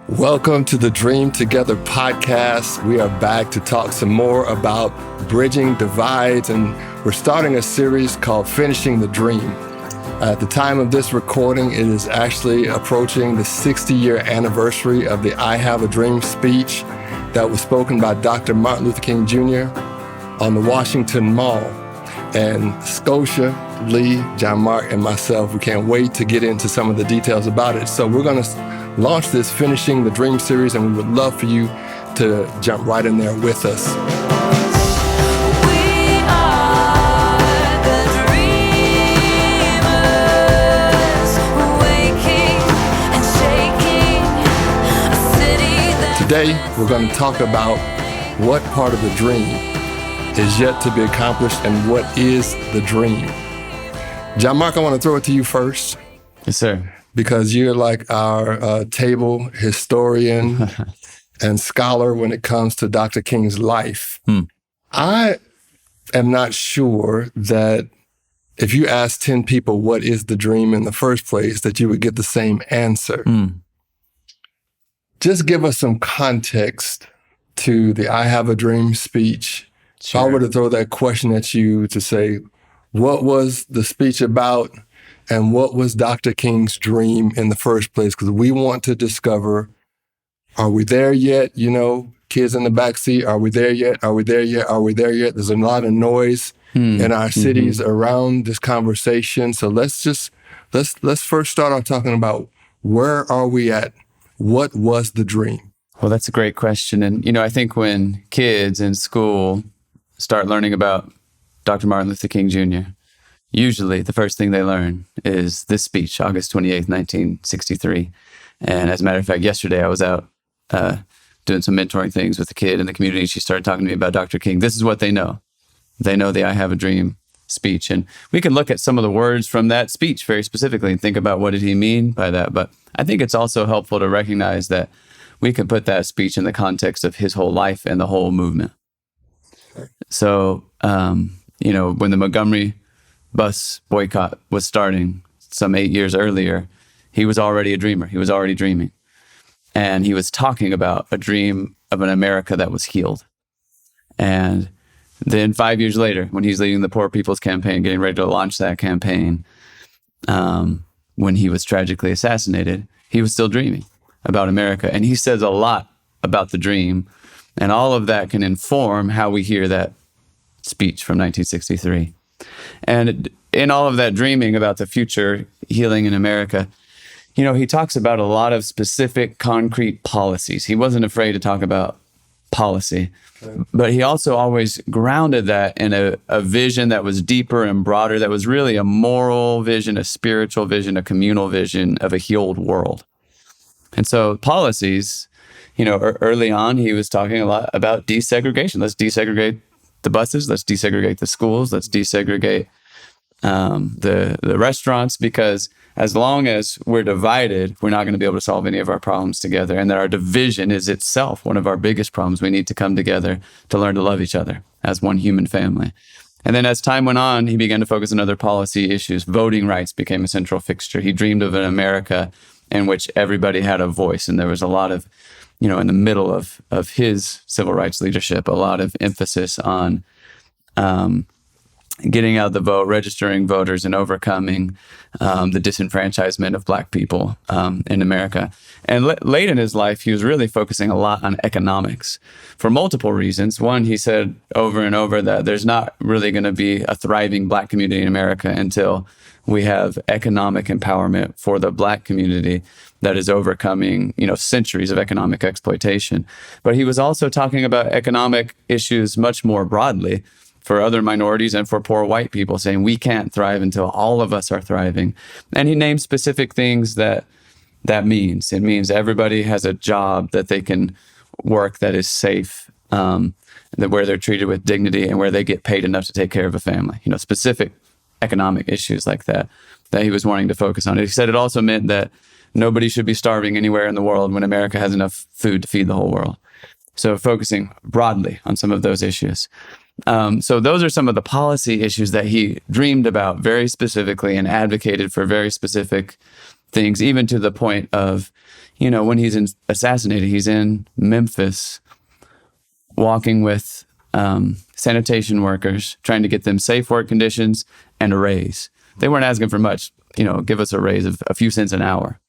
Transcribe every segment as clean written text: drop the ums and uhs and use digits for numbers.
Welcome to the Dream Together podcast. We are back to talk some more about bridging divides, and we're starting a series called Finishing the Dream. At the time of this recording, it is actually approaching the 60-year anniversary of the I Have a Dream speech that was spoken by Dr. Martin Luther King Jr. on the Washington Mall. And Scotia, Lee, John Mark, and myself, we can't wait to get into some of the details about it. So we're going to launch this Finishing the Dream series, and we would love for you to jump right in there with us. Today, we're going to talk about what part of the dream is yet to be accomplished and what is the dream. John Mark, I want to throw it to you first. Yes, sir. Because you're like our table historian and scholar when it comes to Dr. King's life. I am not sure that if you asked 10 people what is the dream in the first place, that you would get the same answer. Just give us some context to the I Have a Dream speech. Sure. If I were to throw that question at you to say, what was the speech about? And what was Dr. King's dream in the first place? Because we want to discover, are we there yet? You know, kids in the backseat, are we there yet? Are we there yet? Are we there yet? There's a lot of noise in our cities around this conversation. So let's first start off talking about, where are we at? What was the dream? Well, that's a great question. And, I think when kids in school start learning about Dr. Martin Luther King Jr., usually the first thing they learn is this speech, August 28th, 1963. And as a matter of fact, yesterday I was out doing some mentoring things with a kid in the community. She started talking to me about Dr. King. This is what they know. They know the I Have a Dream speech. And we can look at some of the words from that speech very specifically and think about what did he mean by that. But I think it's also helpful to recognize that we can put that speech in the context of his whole life and the whole movement. So, when the Montgomery bus boycott was starting some 8 years earlier, he was already a dreamer. He was already dreaming. And he was talking about a dream of an America that was healed. And then 5 years later, when he's leading the Poor People's Campaign, getting ready to launch that campaign, when he was tragically assassinated, he was still dreaming about America. And he says a lot about the dream. And all of that can inform how we hear that speech from 1963. And in all of that dreaming about the future healing in America, he talks about a lot of specific concrete policies. He wasn't afraid to talk about policy, but he also always grounded that in a vision that was deeper and broader, that was really a moral vision, a spiritual vision, a communal vision of a healed world. And so policies, early on, he was talking a lot about desegregation. Let's desegregate the buses, let's desegregate the schools, let's desegregate the restaurants, because as long as we're divided, we're not going to be able to solve any of our problems together. And that our division is itself one of our biggest problems. We need to come together to learn to love each other as one human family. And then as time went on, he began to focus on other policy issues. Voting rights became a central fixture. He dreamed of an America in which everybody had a voice. And there was a lot of, in the middle of his civil rights leadership, a lot of emphasis on getting out the vote, registering voters, and overcoming the disenfranchisement of Black people in America. And late in his life, he was really focusing a lot on economics for multiple reasons. One, he said over and over that there's not really going to be a thriving Black community in America until we have economic empowerment for the Black community that is overcoming, centuries of economic exploitation. But he was also talking about economic issues much more broadly for other minorities and for poor white people, saying we can't thrive until all of us are thriving. And he named specific things that means. It means everybody has a job that they can work that is safe, where they're treated with dignity and where they get paid enough to take care of a family. Specific economic issues like that he was wanting to focus on. He said it also meant that nobody should be starving anywhere in the world when America has enough food to feed the whole world. So focusing broadly on some of those issues. So those are some of the policy issues that he dreamed about very specifically and advocated for very specific things, even to the point of, when he's assassinated, he's in Memphis walking with sanitation workers, trying to get them safe work conditions and a raise. They weren't asking for much, give us a raise of a few cents an hour.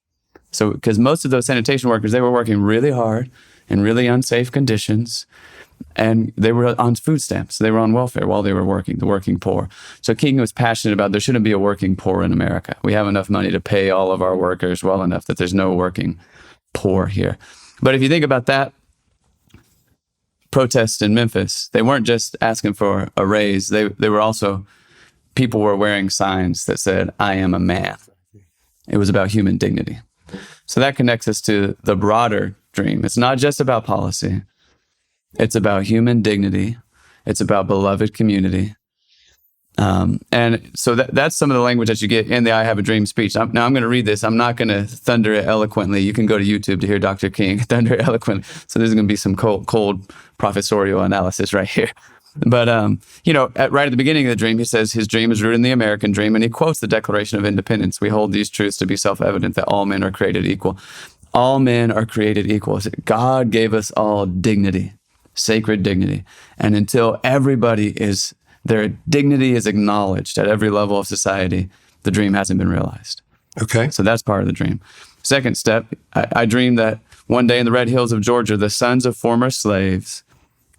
So, because most of those sanitation workers, they were working really hard in really unsafe conditions, and they were on food stamps. They were on welfare while they were working, the working poor. So King was passionate about there shouldn't be a working poor in America. We have enough money to pay all of our workers well enough that there's no working poor here. But if you think about that protest in Memphis, they weren't just asking for a raise. They were also, people were wearing signs that said, "I am a man." It was about human dignity. So that connects us to the broader dream. It's not just about policy. It's about human dignity. It's about beloved community. And so that's some of the language that you get in the I Have a Dream speech. Now I'm going to read this. I'm not going to thunder it eloquently. You can go to YouTube to hear Dr. King thunder eloquently. So there's going to be some cold professorial analysis right here. But, right at the beginning of the dream, he says his dream is rooted in the American dream, and he quotes the Declaration of Independence. We hold these truths to be self-evident, that all men are created equal. All men are created equal. God gave us all dignity, sacred dignity. And until their dignity is acknowledged at every level of society, the dream hasn't been realized. Okay. So that's part of the dream. Second step, I dreamed that one day in the red hills of Georgia, the sons of former slaves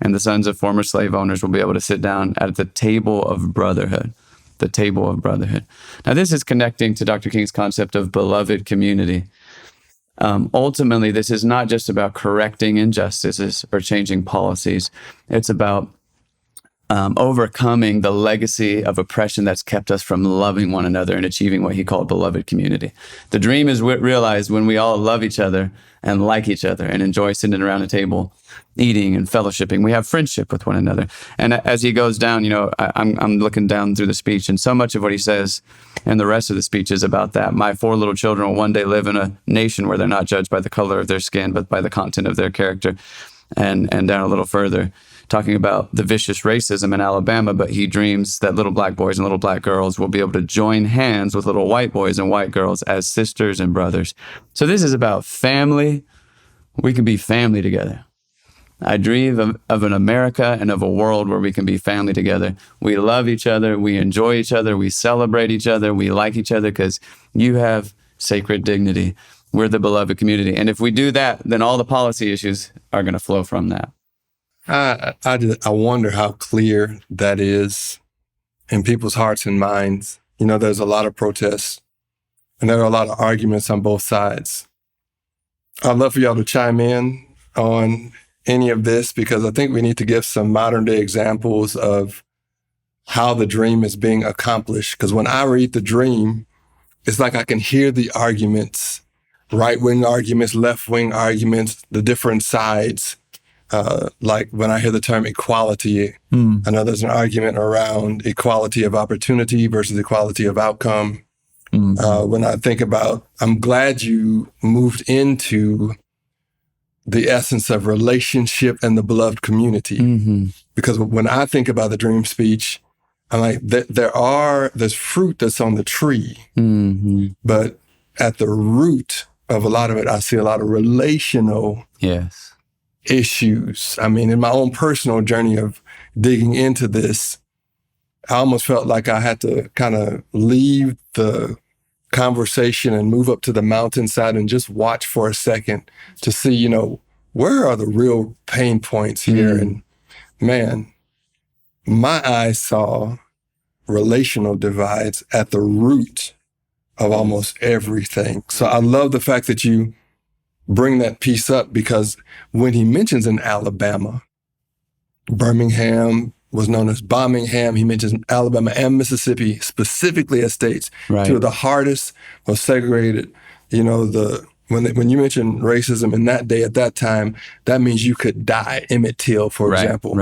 and the sons of former slave owners will be able to sit down at the table of brotherhood, the table of brotherhood. Now, this is connecting to Dr. King's concept of beloved community. Ultimately, this is not just about correcting injustices or changing policies. It's about overcoming the legacy of oppression that's kept us from loving one another and achieving what he called beloved community. The dream is realized when we all love each other and like each other and enjoy sitting around a table, eating and fellowshipping. We have friendship with one another. And as he goes down, I'm looking down through the speech, and so much of what he says and the rest of the speech is about that. My 4 little children will one day live in a nation where they're not judged by the color of their skin, but by the content of their character. And down a little further, talking about the vicious racism in Alabama, but he dreams that little black boys and little black girls will be able to join hands with little white boys and white girls as sisters and brothers. So this is about family. We can be family together. I dream of an America and of a world where we can be family together. We love each other. We enjoy each other. We celebrate each other. We like each other because you have sacred dignity. We're the beloved community. And if we do that, then all the policy issues are going to flow from that. I wonder how clear that is in people's hearts and minds. There's a lot of protests and there are a lot of arguments on both sides. I'd love for y'all to chime in on any of this, because I think we need to give some modern day examples of how the dream is being accomplished. Because when I read the dream, it's like I can hear the arguments, right-wing arguments, left-wing arguments, the different sides. Like when I hear the term equality, I know there's an argument around equality of opportunity versus equality of outcome. When I think about, I'm glad you moved into the essence of relationship and the beloved community. Because when I think about the dream speech, I'm like, there's fruit that's on the tree, but at the root of a lot of it, I see a lot of relational issues. I mean, in my own personal journey of digging into this, I almost felt like I had to kind of leave the conversation and move up to the mountainside and just watch for a second to see, where are the real pain points here? And man, my eyes saw relational divides at the root of almost everything. So I love the fact that you bring that piece up, because when he mentions in Alabama, Birmingham was known as Bombingham. He mentions Alabama and Mississippi specifically as states, two of the hardest, most segregated. When you mention racism in that day, at that time, that means you could die. Emmett Till, for example.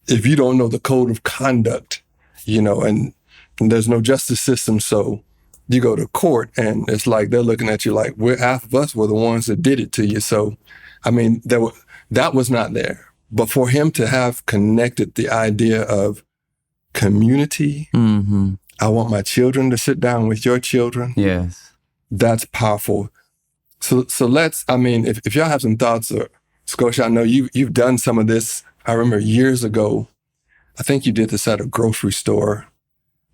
If you don't know the code of conduct, and there's no justice system, so you go to court and it's like they're looking at you like, half of us were the ones that did it to you. So, I mean, that was not there. But for him to have connected the idea of community, I want my children to sit down with your children. Yes. That's powerful. So let's, I mean, if y'all have some thoughts, or Scotia, I know you've done some of this. I remember years ago, I think you did this at a grocery store.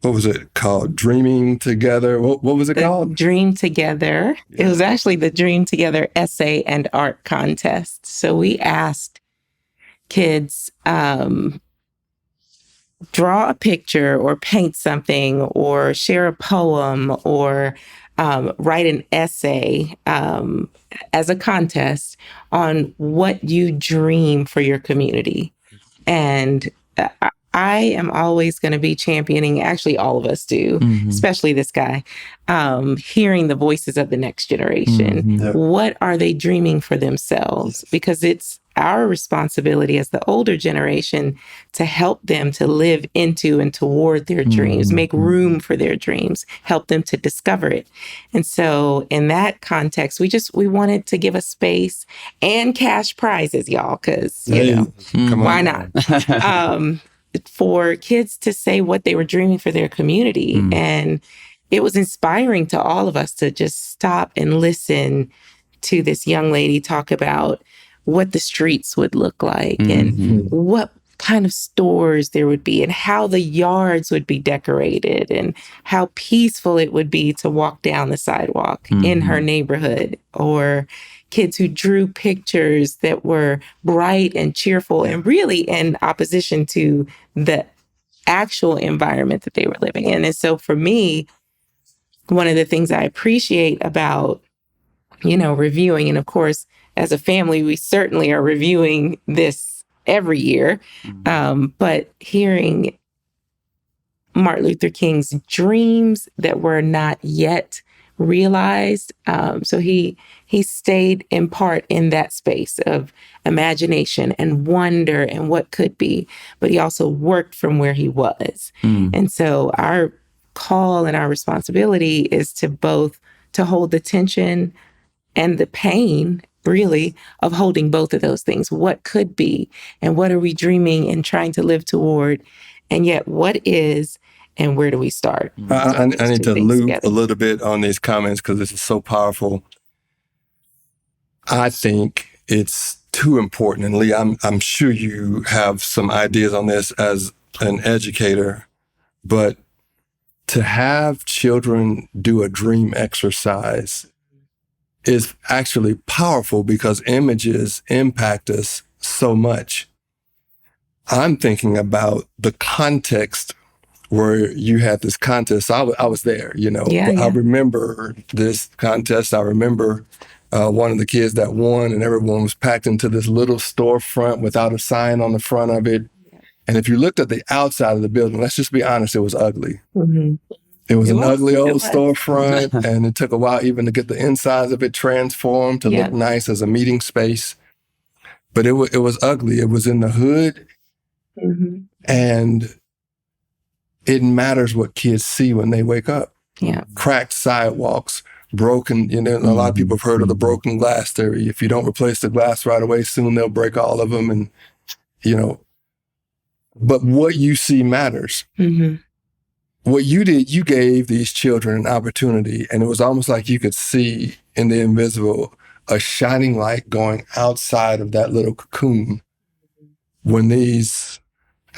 What was it called? Dreaming Together. What was it called? Dream Together. Yeah. It was actually the Dream Together essay and art contest. So we asked kids, draw a picture or paint something or share a poem or write an essay as a contest on what you dream for your community. And I am always going to be championing, actually all of us do, especially this guy, hearing the voices of the next generation. What are they dreaming for themselves? Because it's our responsibility as the older generation to help them to live into and toward their dreams, make room for their dreams, help them to discover it. And so in that context, we wanted to give a space and cash prizes, y'all, because, why not? For kids to say what they were dreaming for their community. And it was inspiring to all of us to just stop and listen to this young lady talk about what the streets would look like and what kind of stores there would be and how the yards would be decorated and how peaceful it would be to walk down the sidewalk in her neighborhood, or kids who drew pictures that were bright and cheerful and really in opposition to the actual environment that they were living in. And so for me, one of the things I appreciate about, reviewing, and of course, as a family, we certainly are reviewing this every year, but hearing Martin Luther King's dreams that were not yet realized. So he stayed in part in that space of imagination and wonder and what could be, but he also worked from where he was. And so our call and our responsibility is to both to hold the tension and the pain, really, of holding both of those things. What could be, and what are we dreaming and trying to live toward? And yet what is, and where do we start? I need to loop a little bit on these comments because this is so powerful. I think it's too important. And Lee, I'm sure you have some ideas on this as an educator, but to have children do a dream exercise is actually powerful because images impact us so much. I'm thinking about the context where you had this contest. I was there, I remember this contest. I remember one of the kids that won, and everyone was packed into this little storefront without a sign on the front of it. And if you looked at the outside of the building, let's just be honest, it was ugly. It was an ugly old storefront, and it took a while even to get the insides of it transformed to look nice as a meeting space. But it was ugly. It was in the hood, and it matters what kids see when they wake up. Cracked sidewalks, broken, a lot of people have heard of the broken glass theory. If you don't replace the glass right away, soon they'll break all of them. And, but what you see matters. What you did, you gave these children an opportunity, and it was almost like you could see in the invisible a shining light going outside of that little cocoon when these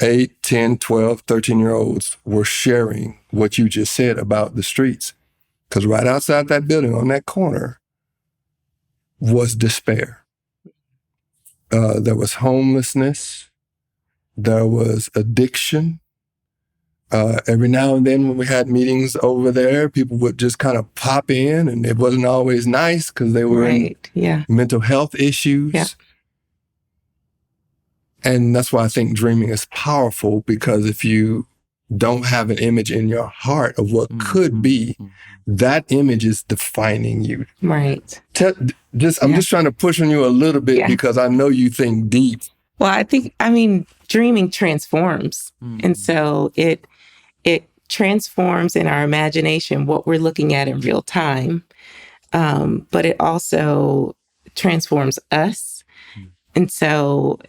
8, 10, 12, 13-year-olds were sharing what you just said about the streets. Because right outside that building on that corner was despair. There was homelessness. There was addiction. Every now and then when we had meetings over there, people would just kind of pop in, and it wasn't always nice because they were in mental health issues. And that's why I think dreaming is powerful, because if you don't have an image in your heart of what could be, that image is defining you. Right. I'm just trying to push on you a little bit because I know you think deep. Well, dreaming transforms. And so it transforms in our imagination what we're looking at in real time. But it also transforms us. And so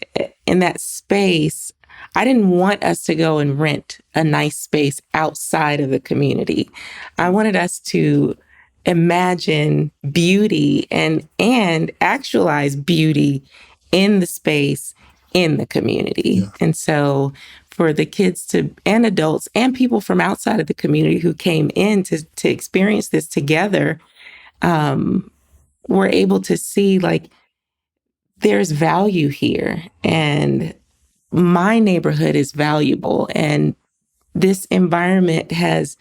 in that space, I didn't want us to go and rent a nice space outside of the community. I wanted us to imagine beauty and actualize beauty in the space, in the community. Yeah. And so for the kids and adults and people from outside of the community who came in to experience this together, we're able to see like there's value here, and my neighborhood is valuable, and this environment has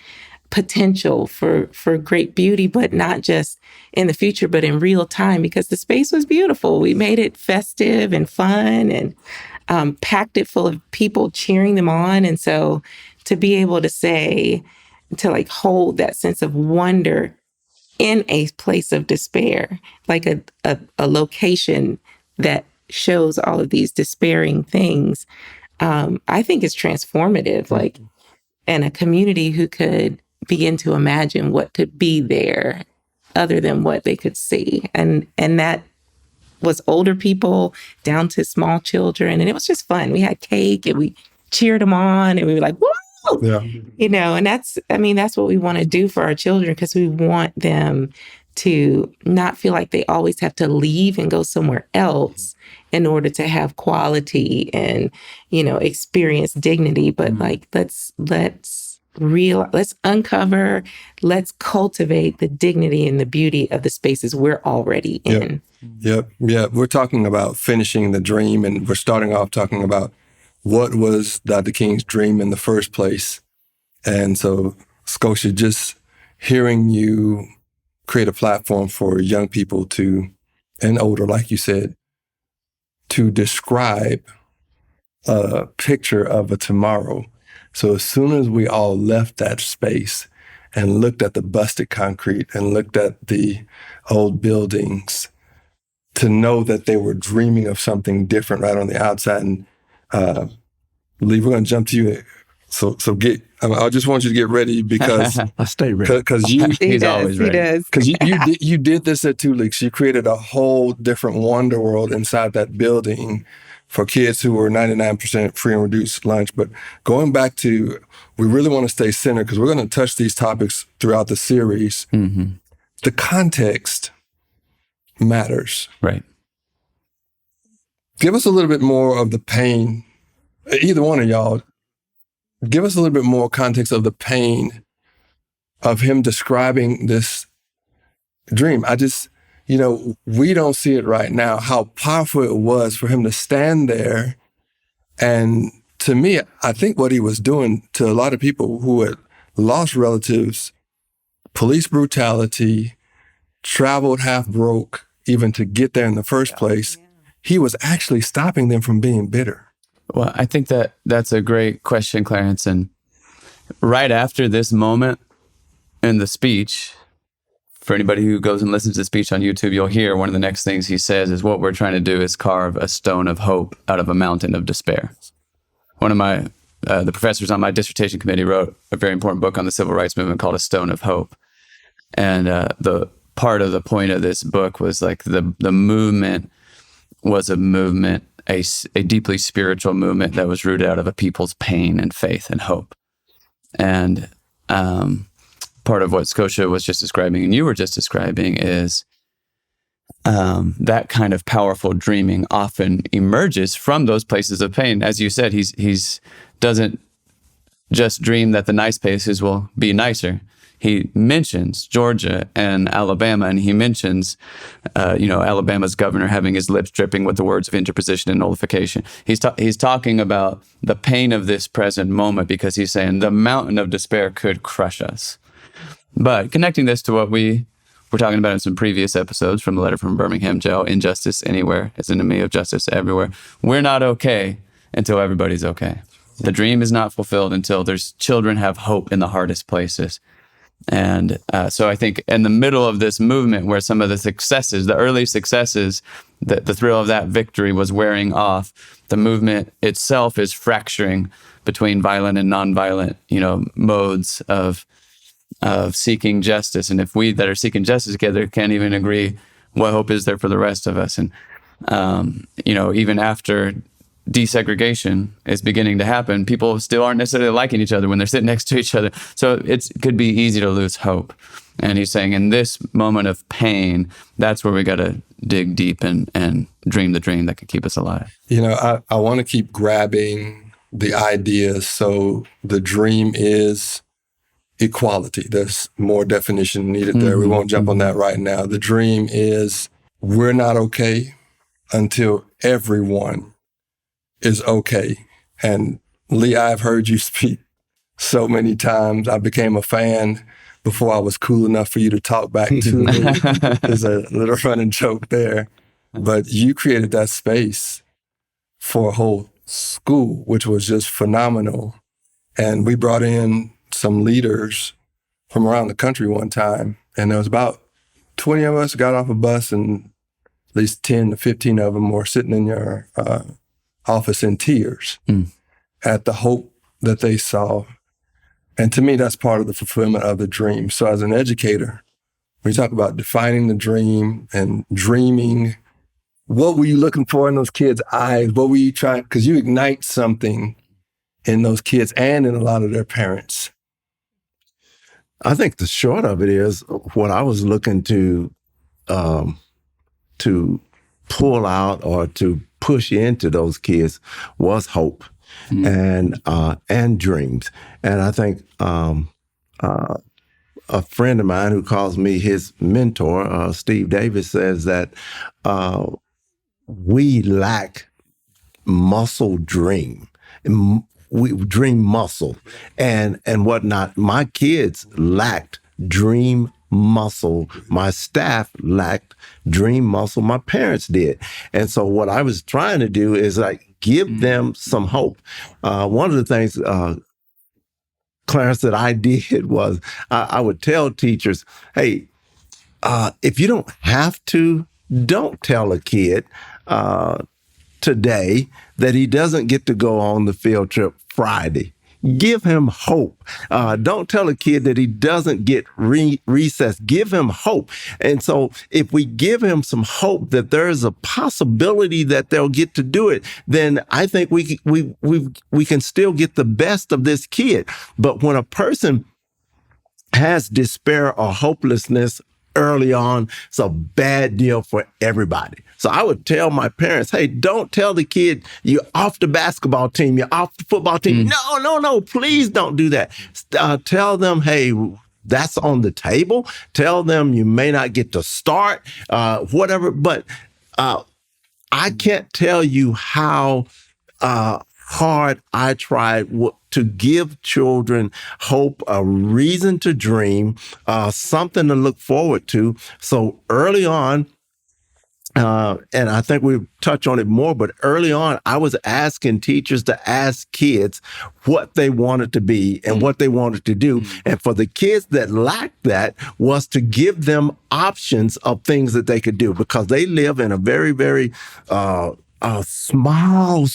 potential for great beauty, but not just in the future, but in real time, because the space was beautiful. We made it festive and fun and packed it full of people cheering them on. And so to be able to like hold that sense of wonder in a place of despair, like a location that shows all of these despairing things, I think is transformative. Like, and a community who could begin to imagine what could be there other than what they could see. And that was older people down to small children. And it was just fun. We had cake and we cheered them on and we were like, woo! Yeah. And that's what we want to do for our children, because we want them to not feel like they always have to leave and go somewhere else in order to have quality and, experience dignity. But like, let's uncover, let's cultivate the dignity and the beauty of the spaces we're already in. Yep. Yeah. We're talking about finishing the dream, and we're starting off talking about what was Dr. King's dream in the first place. And so, Scotia, just hearing you create a platform for young people and older, like you said, to describe a picture of a tomorrow. So as soon as we all left that space and looked at the busted concrete and looked at the old buildings, to know that they were dreaming of something different right on the outside. And Lee, we're going to jump to you. So I just want you to get ready, because I stay ready. Because he's always ready. Because you did this at 2 Leaks. You created a whole different wonder world inside that building for kids who were 99% free and reduced lunch. But going back to, we really want to stay centered, because we're going to touch these topics throughout the series. Mm-hmm. The context matters. Right. Give us a little bit more of the pain. Either one of y'all, give us a little bit more context of the pain of him describing this dream. We don't see it right now, how powerful it was for him to stand there. And to me, I think what he was doing to a lot of people who had lost relatives, police brutality, traveled half broke even to get there in the first place, he was actually stopping them from being bitter. Well, I think that's a great question, Clarence. And right after this moment in the speech, for anybody who goes and listens to the speech on YouTube, you'll hear one of the next things he says is, what we're trying to do is carve a stone of hope out of a mountain of despair. One of my, the professors on my dissertation committee wrote a very important book on the civil rights movement called A Stone of Hope. And the part of the point of this book was like the movement was a movement, a deeply spiritual movement that was rooted out of a people's pain and faith and hope. And part of what Scotia was just describing and you were just describing is that kind of powerful dreaming often emerges from those places of pain. As you said, he's doesn't just dream that the nice places will be nicer. He mentions Georgia and Alabama, and he mentions, Alabama's governor having his lips dripping with the words of interposition and nullification. He's talking about the pain of this present moment, because he's saying the mountain of despair could crush us. But connecting this to what we were talking about in some previous episodes from the letter from Birmingham jail, injustice anywhere is an enemy of justice everywhere. We're not okay until everybody's okay. The dream is not fulfilled until children have hope in the hardest places. And so I think in the middle of this movement where some of the successes, the early successes, the thrill of that victory was wearing off, the movement itself is fracturing between violent and nonviolent, modes of seeking justice. And if we that are seeking justice together can't even agree, what hope is there for the rest of us? And, even after desegregation is beginning to happen, people still aren't necessarily liking each other when they're sitting next to each other. So it could be easy to lose hope. And he's saying in this moment of pain, that's where we got to dig deep and dream the dream that could keep us alive. I want to keep grabbing the ideas. So the dream is equality. There's more definition needed there. We won't jump on that right now. The dream is we're not okay until everyone is okay. And Lee, I've heard you speak so many times. I became a fan before I was cool enough for you to talk back to me. There's a little running joke there. But you created that space for a whole school, which was just phenomenal. And we brought in some leaders from around the country one time. And there was about 20 of us got off a bus, and at least 10 to 15 of them were sitting in your office in tears at the hope that they saw. And to me, that's part of the fulfillment of the dream. So as an educator, when you talk about defining the dream and dreaming, what were you looking for in those kids' eyes? What were you trying? Because you ignite something in those kids and in a lot of their parents. I think the short of it is what I was looking to pull out or to push into those kids was hope and dreams. And I think a friend of mine who calls me his mentor, Steve Davis, says that we lack muscle dream. We dream muscle and whatnot. My kids lacked dream muscle. My staff lacked dream muscle. My parents did. And so what I was trying to do is give them some hope. One of the things, Clarence, that I did was I would tell teachers, hey, if you don't have to, don't tell a kid today that he doesn't get to go on the field trip Friday. Give him hope. Don't tell a kid that he doesn't get recess. Give him hope. And so if we give him some hope that there is a possibility that they'll get to do it, then I think we can still get the best of this kid. But when a person has despair or hopelessness early on, it's a bad deal for everybody. So I would tell my parents, hey, don't tell the kid you're off the basketball team, you're off the football team. No, please don't do that. Tell them, hey, that's on the table. Tell them you may not get to start, whatever. But I can't tell you how hard I tried to give children hope, a reason to dream, something to look forward to. So early on, and I think we touch on it more, but early on, I was asking teachers to ask kids what they wanted to be and what they wanted to do. And for the kids that lacked that was to give them options of things that they could do, because they live in a very, very small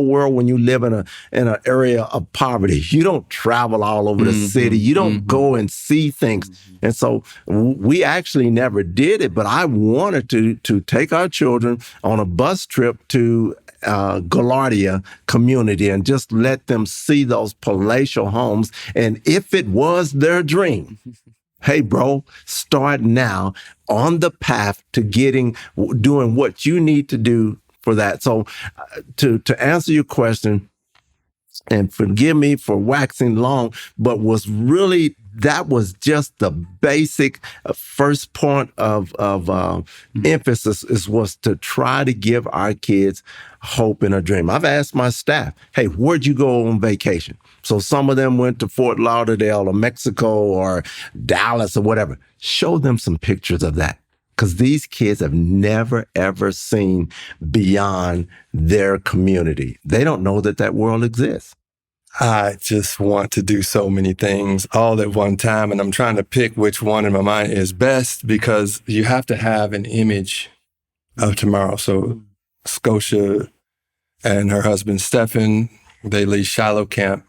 world when you live in an area of poverty. You don't travel all over the city. You don't go and see things. And so we actually never did it, but I wanted to take our children on a bus trip to Gaillardia community and just let them see those palatial homes. And if it was their dream, hey, bro, start now on the path to doing what you need to do for that. So to answer your question, and forgive me for waxing long, but that was just the basic first point of emphasis was to try to give our kids hope and a dream. I've asked my staff, hey, where'd you go on vacation? So some of them went to Fort Lauderdale or Mexico or Dallas or whatever. Show them some pictures of that. Because these kids have never, ever seen beyond their community. They don't know that world exists. I just want to do so many things all at one time, and I'm trying to pick which one in my mind is best, because you have to have an image of tomorrow. So Scotia and her husband, Stephen, they leave Shiloh Camp,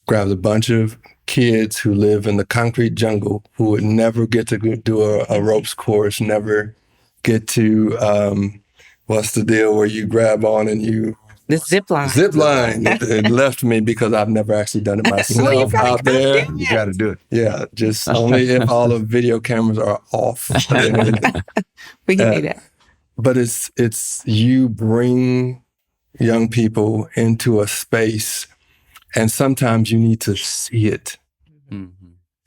grabbed a bunch of kids who live in the concrete jungle who would never get to do a ropes course, never get to, what's the deal where you grab on and you The zip line. Zip line. It left me because I've never actually done it myself Well, you gotta out come there. do You got to do it. Yeah, just only if all the video cameras are off. We can do that. But it's you bring young people into a space, and sometimes you need to see it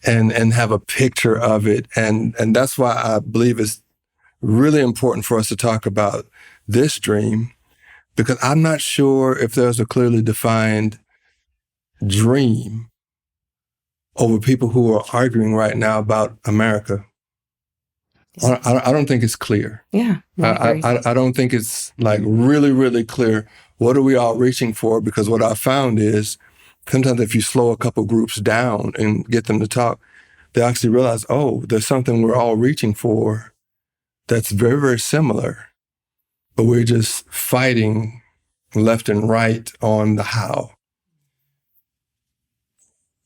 and have a picture of it. And that's why I believe it's really important for us to talk about this dream, because I'm not sure if there's a clearly defined dream over people who are arguing right now about America. I don't think it's clear. Yeah. I don't think it's like really, really clear. What are we all reaching for? Because what I found is sometimes if you slow a couple groups down and get them to talk, they actually realize, oh, there's something we're all reaching for that's very, very similar, but we're just fighting left and right on the how.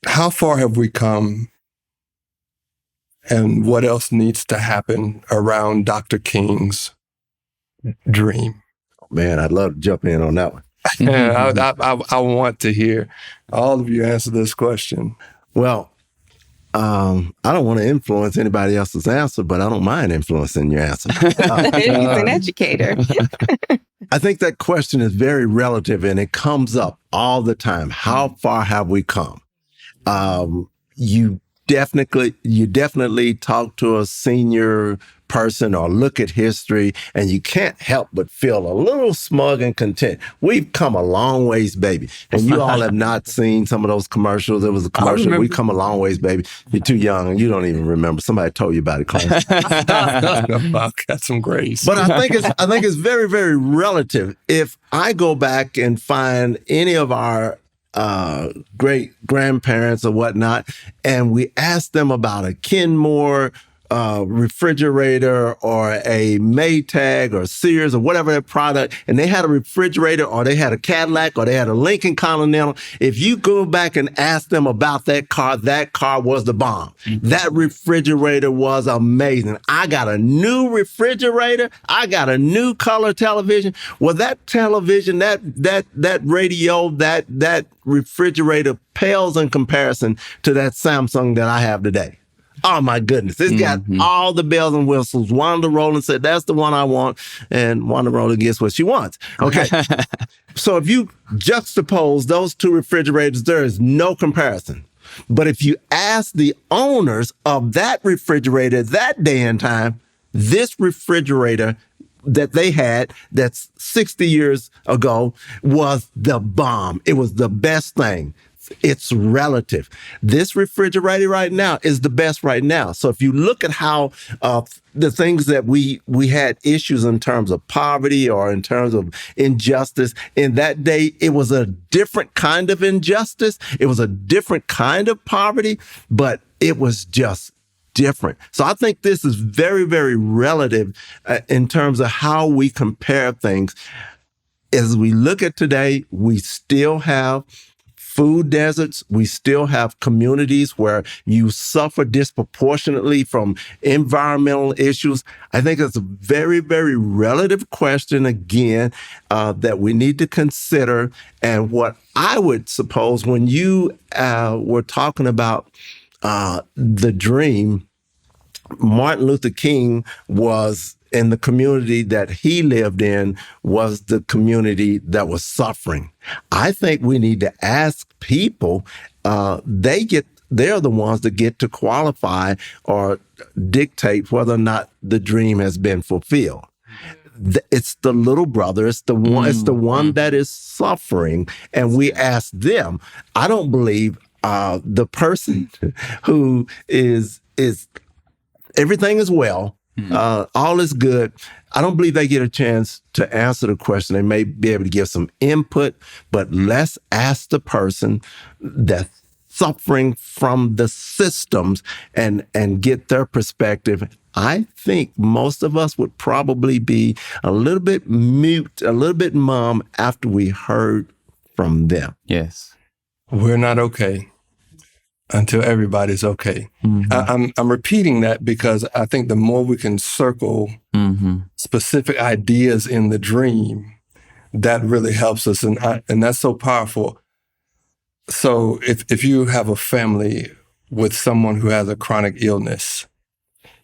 How far have we come, and what else needs to happen around Dr. King's dream? Man, I'd love to jump in on that one. I want to hear all of you answer this question. Well, I don't want to influence anybody else's answer, but I don't mind influencing your answer. He's an educator. I think that question is very relative, and it comes up all the time. How far have we come? You definitely talk to a senior person or look at history, and you can't help but feel a little smug and content. We've come a long ways, baby. And you all have not seen some of those commercials. There was a commercial, "We come a long ways, baby." You're too young and you don't even remember. Somebody told you about it, Clarence. Got some grace. But I think it's very, very relative. If I go back and find any of our great grandparents or whatnot, and we ask them about a Kenmore refrigerator or a Maytag or Sears or whatever that product, and they had a refrigerator or they had a Cadillac or they had a Lincoln Continental, if you go back and ask them about that car was the bomb. That refrigerator was amazing. I got a new refrigerator. I got a new color television. Well, that television, that radio, that refrigerator pales in comparison to that Samsung that I have today. Oh, my goodness. It's got all the bells and whistles. Wanda Rowland said, that's the one I want. And Wanda Rowland gets what she wants. Okay. So if you juxtapose those two refrigerators, there is no comparison. But if you ask the owners of that refrigerator that day and time, this refrigerator that they had that's 60 years ago was the bomb. It was the best thing. It's relative. This refrigerator right now is the best right now. So if you look at how the things that we had issues in terms of poverty or in terms of injustice, in that day, it was a different kind of injustice. It was a different kind of poverty, but it was just different. So I think this is very, very relative in terms of how we compare things. As we look at today, we still have food deserts. We still have communities where you suffer disproportionately from environmental issues. I think it's a very, very relative question, again, that we need to consider. And what I would suppose when you were talking about the dream, Martin Luther King was in the community that he lived in was the community that was suffering. I think we need to ask people, they're the ones that get to qualify or dictate whether or not the dream has been fulfilled. It's the little brother. It's the one that is suffering. And we ask them. I don't believe the person who is everything is well, all is good. I don't believe they get a chance to answer the question. They may be able to give some input, but let's ask the person that's suffering from the systems and get their perspective. I think most of us would probably be a little bit mute, a little bit mum after we heard from them. Yes. We're not okay until everybody's okay. I'm repeating that because I think the more we can circle specific ideas in the dream, that really helps us. And that's so powerful. So if you have a family with someone who has a chronic illness,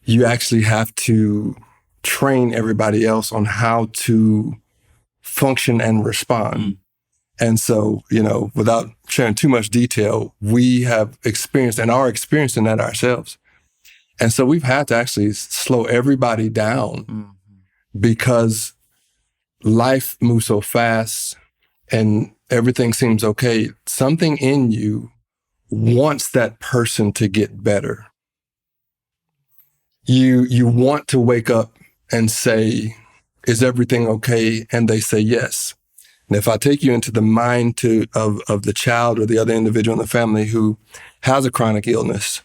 you actually have to train everybody else on how to function and respond. And so, without sharing too much detail, we have experienced and are experiencing that ourselves. And so we've had to actually slow everybody down because life moves so fast and everything seems okay. Something in you wants that person to get better. You want to wake up and say, is everything okay? And they say yes. And if I take you into the mind of the child or the other individual in the family who has a chronic illness,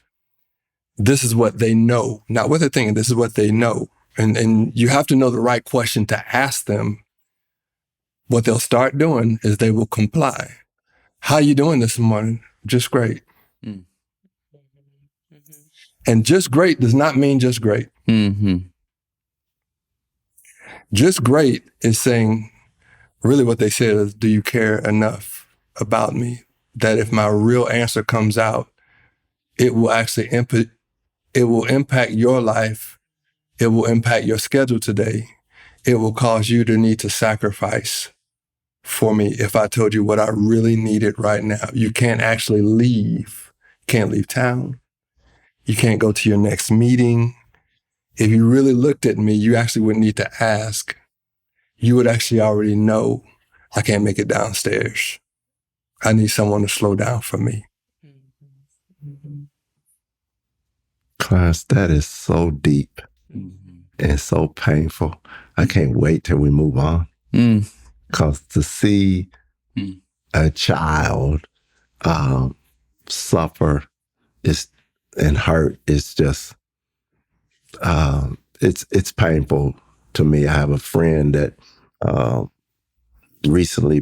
this is what they know, not what they're thinking. This is what they know. And you have to know the right question to ask them. What they'll start doing is they will comply. How you doing this morning? Just great. And just great does not mean just great. Just great is saying, really what they said is, do you care enough about me that if my real answer comes out, it will actually impact your life. It will impact your schedule today. It will cause you to need to sacrifice for me if I told you what I really needed right now. You can't actually leave. You can't leave town. You can't go to your next meeting. If you really looked at me, you actually wouldn't need to ask. You would actually already know, I can't make it downstairs. I need someone to slow down for me. Clarence, that is so deep and so painful. I can't wait till we move on. Because to see a child suffer and hurt is just, it's painful to me. I have a friend that recently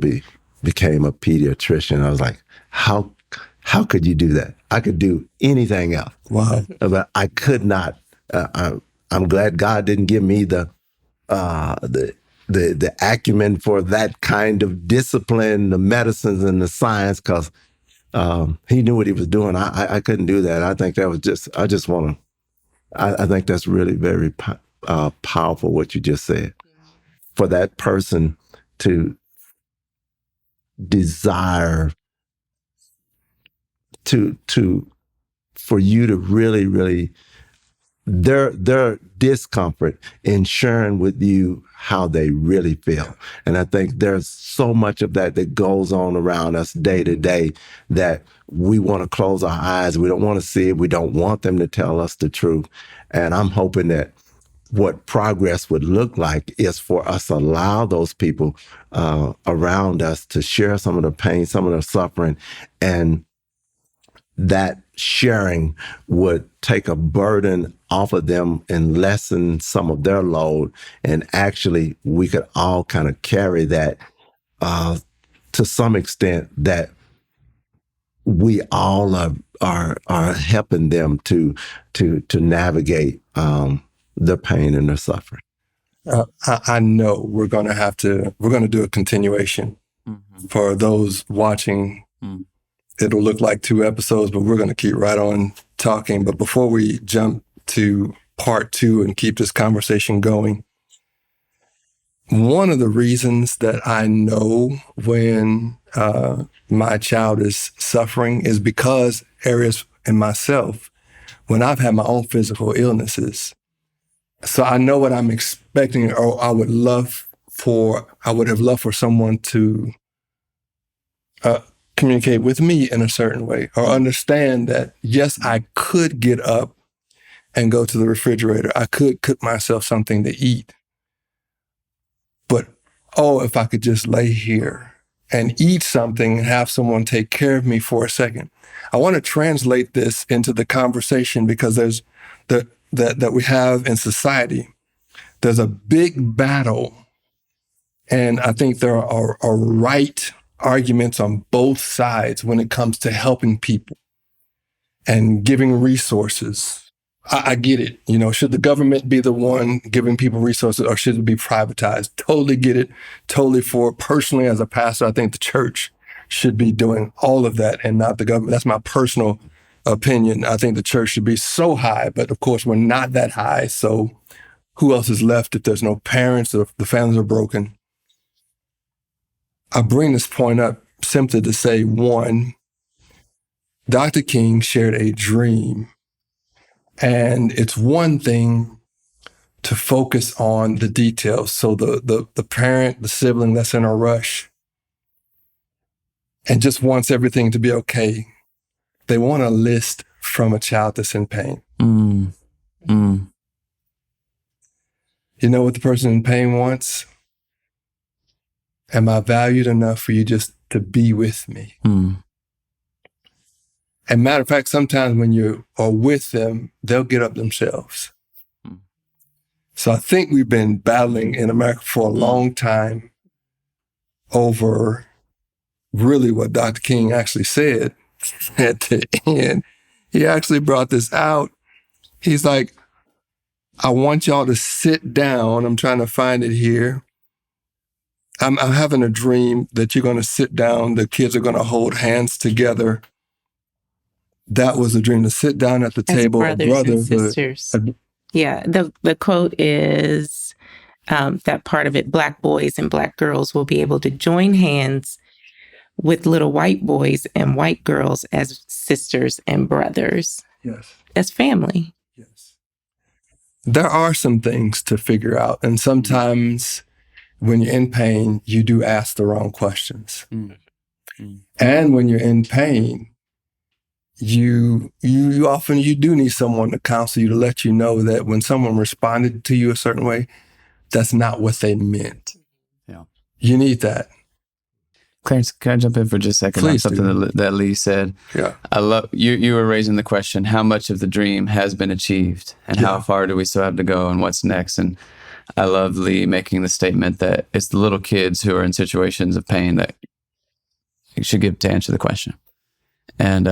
became a pediatrician. I was like, how could you do that? I could do anything else. Wow. But I could not. I'm glad God didn't give me the acumen for that kind of discipline, the medicines and the science, because he knew what he was doing. I couldn't do that. I think that was I think that's really very powerful what you just said. For that person to desire for you to really, really, their discomfort in sharing with you how they really feel. And I think there's so much of that goes on around us day to day that we want to close our eyes. We don't want to see it. We don't want them to tell us the truth. And I'm hoping that what progress would look like is for us to allow those people around us to share some of the pain, some of the suffering, and that sharing would take a burden off of them and lessen some of their load. And actually, we could all kind of carry that to some extent, that we all are helping them to navigate the pain and the suffering. I know we're going to do a continuation for those watching. It'll look like 2 episodes, but we're going to keep right on talking. But before we jump to part 2 and keep this conversation going, one of the reasons that I know when my child is suffering is because areas in myself, when I've had my own physical illnesses. So I know what I'm expecting, or I would have loved for someone to communicate with me in a certain way, or understand that, yes, I could get up and go to the refrigerator. I could cook myself something to eat. But, if I could just lay here and eat something and have someone take care of me for a second. I want to translate this into the conversation, because there's that we have in society. There's a big battle, and I think there are right arguments on both sides when it comes to helping people and giving resources I get it. Should the government be the one giving people resources or should it be privatized? Totally get it. Totally for it. Personally, as a pastor, I think the church should be doing all of that and not the government. That's my personal opinion. I think the church should be so high, but of course we're not that high. So who else is left if there's no parents or if the families are broken? I bring this point up simply to say, one, Dr. King shared a dream. And it's one thing to focus on the details. So the parent, the sibling that's in a rush and just wants everything to be okay. They want a list from a child that's in pain. You know what the person in pain wants? Am I valued enough for you just to be with me? And matter of fact, sometimes when you are with them, they'll get up themselves. So I think we've been battling in America for a long time over really what Dr. King actually said at the end. He actually brought this out. He's like, I want y'all to sit down. I'm trying to find it here. I'm having a dream that you're going to sit down. The kids are going to hold hands together. That was a dream, to sit down at the As table. brothers and sisters. Yeah, the quote is that part of it, Black boys and Black girls will be able to join hands with little white boys and white girls as sisters and brothers. Yes. As family. Yes. There are some things to figure out. And sometimes when you're in pain, you do ask the wrong questions. And when you're in pain, you often do need someone to counsel you, to let you know that when someone responded to you a certain way, that's not what they meant. Yeah. You need that. Clarence, can I jump in for just a second? Please on something that Lee said? Yeah. I love you were raising the question, how much of the dream has been achieved and how far do we still have to go and what's next? And I love Lee making the statement that it's the little kids who are in situations of pain that you should give to answer the question. And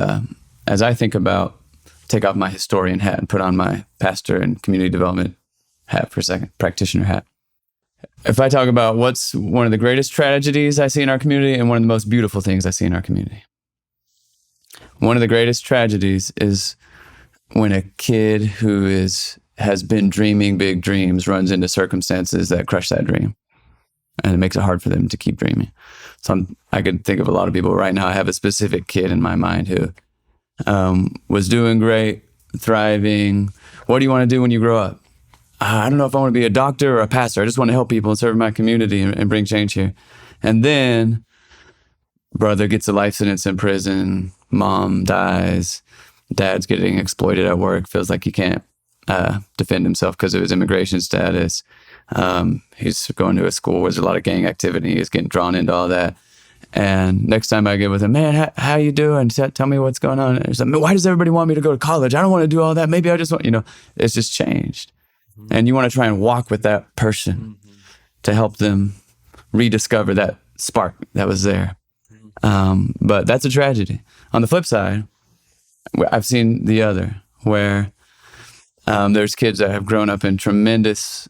as I think about, take off my historian hat and put on my pastor and community development hat for a second, practitioner hat. If I talk about what's one of the greatest tragedies I see in our community and one of the most beautiful things I see in our community. One of the greatest tragedies is when a kid who has been dreaming big dreams runs into circumstances that crush that dream. And it makes it hard for them to keep dreaming. So I could think of a lot of people right now. I have a specific kid in my mind who was doing great, thriving. What do you want to do when you grow up? I don't know if I want to be a doctor or a pastor. I just want to help people and serve my community and bring change here. And then brother gets a life sentence in prison. Mom dies. Dad's getting exploited at work. Feels like he can't defend himself because of his immigration status. He's going to a school where there's a lot of gang activity. He's getting drawn into all that. And next time I get with him, man, how you doing? Tell me what's going on. And he's like, why does everybody want me to go to college? I don't want to do all that. Maybe I just want, it's just changed. Mm-hmm. And you want to try and walk with that person to help them rediscover that spark that was there. But that's a tragedy. On the flip side, I've seen the other, where there's kids that have grown up in tremendous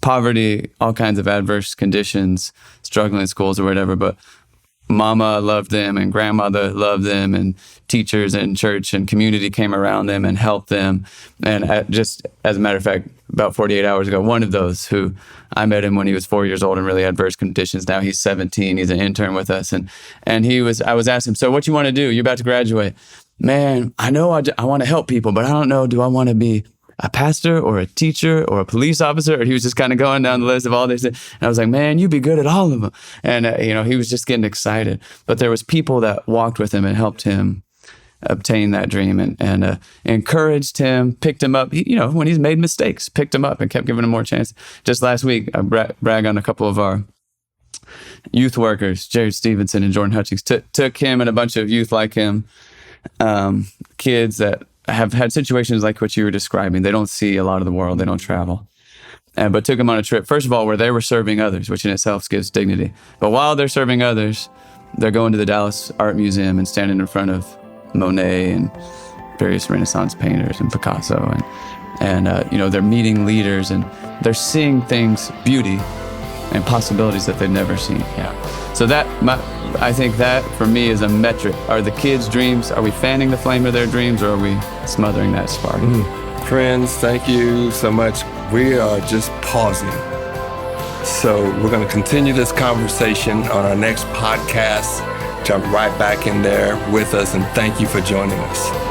poverty, all kinds of adverse conditions, struggling in schools or whatever, but mama loved them and grandmother loved them and teachers and church and community came around them and helped them. And just as a matter of fact, about 48 hours ago, one of those who I met him when he was 4 years old in really adverse conditions. Now he's 17. He's an intern with us. And I was asking him, so what you want to do? You're about to graduate. Man, I know I want to help people, but I don't know, do I want to be a pastor or a teacher or a police officer? And he was just kind of going down the list of all these things. And I was like, man, you'd be good at all of them. And, he was just getting excited. But there was people that walked with him and helped him obtain that dream and encouraged him, picked him up. When he's made mistakes, picked him up and kept giving him more chance. Just last week, I brag on a couple of our youth workers, Jared Stevenson and Jordan Hutchings, took him and a bunch of youth like him, kids that have had situations like what you were describing. They don't see a lot of the world. They don't travel. But took them on a trip, first of all, where they were serving others, which in itself gives dignity. But while they're serving others, they're going to the Dallas Art Museum and standing in front of Monet and various Renaissance painters and Picasso, and they're meeting leaders and they're seeing things, beauty and possibilities that they've never seen. So I think that for me is a metric. Are the kids' dreams, are we fanning the flame of their dreams, or are we smothering that spark? Friends, thank you so much. We are just pausing. So we're going to continue this conversation on our next podcast. Jump right back in there with us, and thank you for joining us.